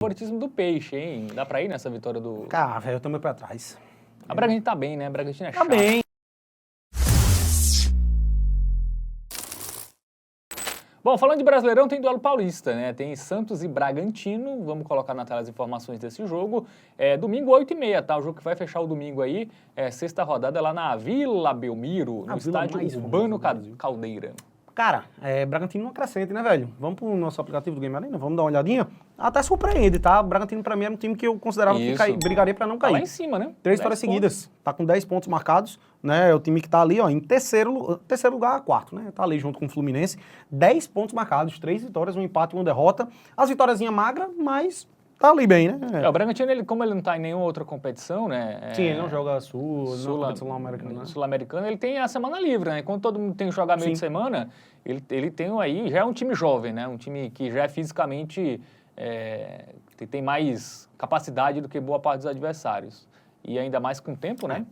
Favoritismo do Peixe, hein? Dá pra ir nessa vitória do... Cara, velho, eu tô meio pra trás. A Bragantino tá bem, né? A Bragantino é Tá chato. bem. Bom, falando de Brasileirão, tem duelo paulista, né? Tem Santos e Bragantino. Vamos colocar na tela as informações desse jogo. Domingo, 8h30, tá? O jogo que vai fechar o domingo aí. Sexta rodada lá na Vila Belmiro, no estádio Urbano Caldeira. Cara, Bragantino não acrescenta, né, velho? Vamos pro nosso aplicativo do Game Arena, vamos dar uma olhadinha. Até surpreende, tá? Bragantino, pra mim, era um time que eu considerava que brigaria pra não cair. Tá lá em cima, né? 3 vitórias seguidas. Tá com 10 pontos marcados, né? É o time que tá ali, ó, em terceiro lugar, quarto, né? Tá ali junto com o Fluminense. 10 pontos marcados, 3 vitórias, um empate e uma derrota. As vitóriazinhas magras, mas tá ali bem, né? O Bragantino, como ele não tá em nenhuma outra competição, né? Sim, ele não joga Sul-Americana. Sul-Americana, ele tem a semana livre, né? Quando todo mundo tem que jogar meio de semana, ele tem aí, já é um time jovem, né? Um time que já é fisicamente, tem mais capacidade do que boa parte dos adversários. E ainda mais com o tempo, né?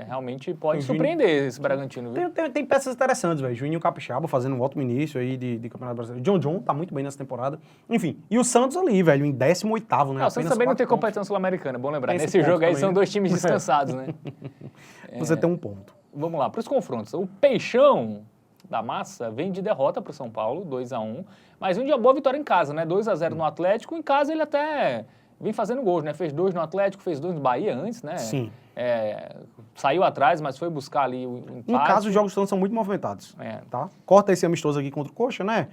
Realmente pode surpreender esse Bragantino, viu? Tem peças interessantes, velho. Juninho Capixaba fazendo um ótimo início aí de Campeonato Brasileiro. John tá muito bem nessa temporada. Enfim, e o Santos ali, velho, em 18º, né? O Santos também não tem competição sul-americana, bom lembrar. Nesse jogo aí são dois times descansados, né? Você tem um ponto. Vamos lá, para os confrontos. O Peixão da Massa vem de derrota para o São Paulo, 2-1, mas vem de uma boa vitória em casa, né? 2-0 no Atlético. Em casa ele até vem fazendo gols, né? Fez 2 no Atlético, fez 2 no Bahia antes, né? Sim. Saiu atrás, mas foi buscar ali o empate. Em casa, os jogos são muito movimentados, tá? Corta esse amistoso aqui contra o Coxa, né?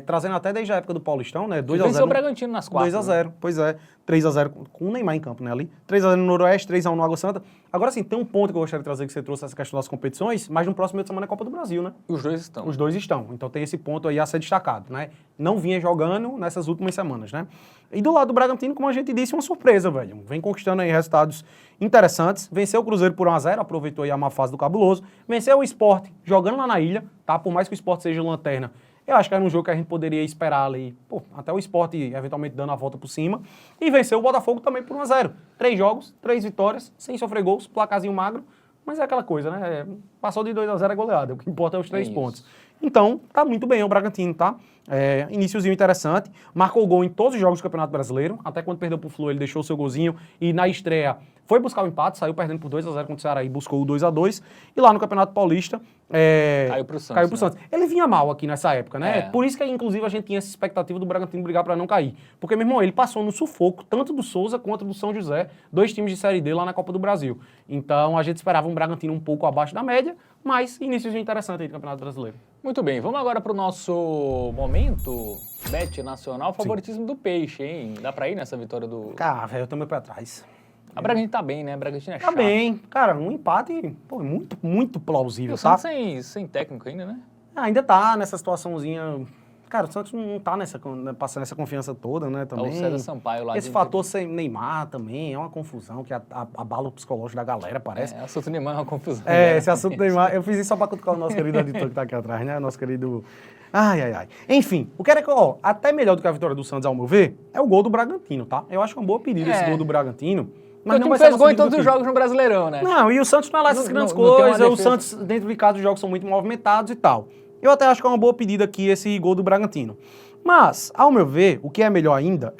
Trazendo até desde a época do Paulistão, né? 2-0. Venceu o Bragantino nas quartas. 2-0, pois é. 3-0 com o Neymar em campo, né? Ali. 3-0 no Noroeste, 3-1 no Água Santa. Agora sim, tem um ponto que eu gostaria de trazer que você trouxe essa questão das competições, mas no próximo meio de semana é a Copa do Brasil, né? Os dois estão. Os dois estão. Então tem esse ponto aí a ser destacado, né? Não vinha jogando nessas últimas semanas, né? E do lado do Bragantino, como a gente disse, uma surpresa, velho. Vem conquistando aí resultados interessantes. Venceu o Cruzeiro por 1-0, aproveitou aí a má fase do Cabuloso. Venceu o Sport jogando lá na ilha, tá? Por mais que o Sport seja lanterna, eu acho que era um jogo que a gente poderia esperar ali, até o Sport eventualmente dando a volta por cima. E venceu o Botafogo também por 1-0. 3 jogos, 3 vitórias, sem sofrer gols, placazinho magro. Mas é aquela coisa, né? Passou de 2-0 é goleada, o que importa é os 3 pontos. Então, tá muito bem o Bragantino, tá? Iniciozinho interessante, marcou gol em todos os jogos do Campeonato Brasileiro, até quando perdeu pro Flu ele deixou o seu golzinho e na estreia foi buscar o empate, saiu perdendo por 2-0 contra o Ceará e buscou o 2-2, e lá no Campeonato Paulista caiu pro Santos. Ele vinha mal aqui nessa época, né? Por isso que, inclusive, a gente tinha essa expectativa do Bragantino brigar para não cair. Porque, meu irmão, ele passou no sufoco, tanto do Souza quanto do São José, 2 times de Série D lá na Copa do Brasil. Então, a gente esperava um Bragantino um pouco abaixo da média, mas início interessante aí do Campeonato Brasileiro. Muito bem, vamos agora para o nosso momento Bet Nacional, favoritismo do Peixe, hein? Dá pra ir nessa vitória do... Cara, velho, eu tô meio pra trás. A Bragantino tá bem, né? A Bragantino é chato. Tá bem. Cara, um empate, muito plausível, o Santos sem técnico ainda, né? Ainda tá nessa situaçãozinha... Cara, o Santos não tá passando essa confiança toda, né? Também. O César Sampaio lá. Esse fator sem Neymar também é uma confusão, que abala o psicológico da galera, parece. O assunto Neymar é uma confusão. Esse assunto Neymar... Eu fiz isso só pra cutucar o nosso querido editor que tá aqui atrás, né? Nosso querido... Ai. Enfim, o que era que, até melhor do que a vitória do Santos, ao meu ver, é o gol do Bragantino, tá? Eu acho uma boa pedida esse gol do Bragantino. Mas não fez gol em todos os jogos no Brasileirão, né? Não, e o Santos não é lá essas grandes coisas. O Santos, dentro de casa, os jogos são muito movimentados e tal. Eu até acho que é uma boa pedida aqui esse gol do Bragantino. Mas, ao meu ver, o que é melhor ainda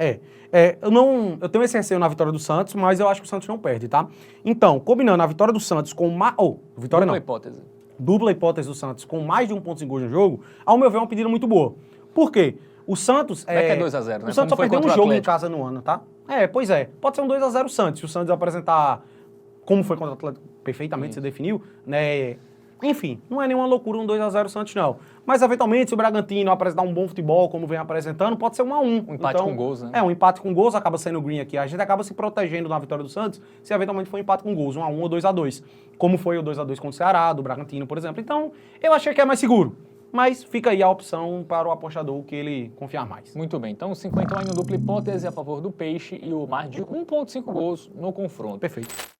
eu tenho esse receio na vitória do Santos, mas eu acho que o Santos não perde, tá? Então, combinando a vitória do Santos com dupla hipótese do Santos com mais de 1 ponto em gols no jogo, ao meu ver é uma pedida muito boa. Por quê? O Santos... Como é que é 2-0, né? O Santos só perdeu um jogo em casa no ano, tá? Pois é. Pode ser um 2-0 o Santos, se o Santos apresentar como foi contra o Atlético, perfeitamente se definiu, né? Enfim, não é nenhuma loucura um 2-0 o Santos, não. Mas, eventualmente, se o Bragantino apresentar um bom futebol, como vem apresentando, pode ser 1-1. Um empate com gols, né? Um empate com gols, acaba sendo green aqui. A gente acaba se protegendo na vitória do Santos, se eventualmente for um empate com gols, 1-1 ou 2-2. Como foi o 2-2 contra o Ceará, do Bragantino, por exemplo. Então, eu achei que é mais seguro. Mas fica aí a opção para o apostador que ele confiar mais. Muito bem, então 51 em dupla hipótese a favor do Peixe e o mais de 1,5 gols no confronto. Perfeito.